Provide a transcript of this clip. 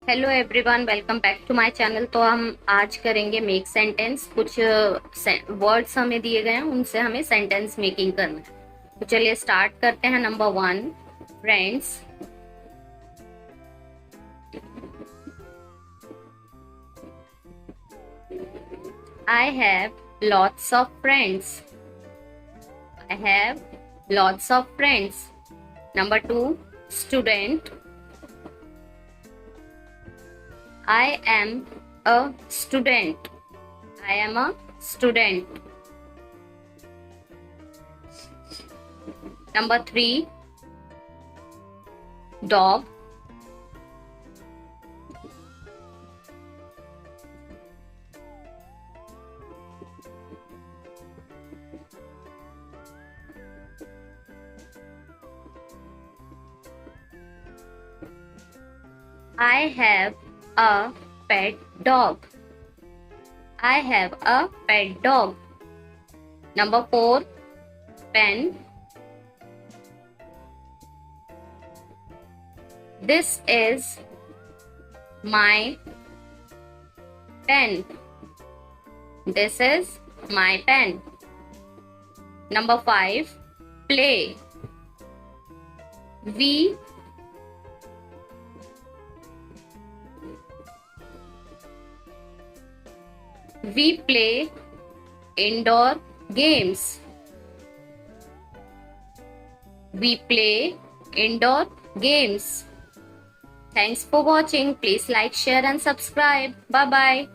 Hello everyone, welcome back to my channel. तो हम आज करेंगे मेक सेंटेंस। कुछ वर्ड्स हमें दिए गए हैं, उनसे हमें सेंटेंस मेकिंग करना है। तो चलिए स्टार्ट करते हैं। Number 1, friends. I have lots of friends. I have lots of friends. Number 2, student. I am a student. I am a student. Number 3, dog. I have a pet dog. I have a pet dog. Number 4, pen. This is my pen. This is my pen. Number 5, play. We play indoor games. We play indoor games. Thanks for watching. Please like, share and subscribe. Bye bye.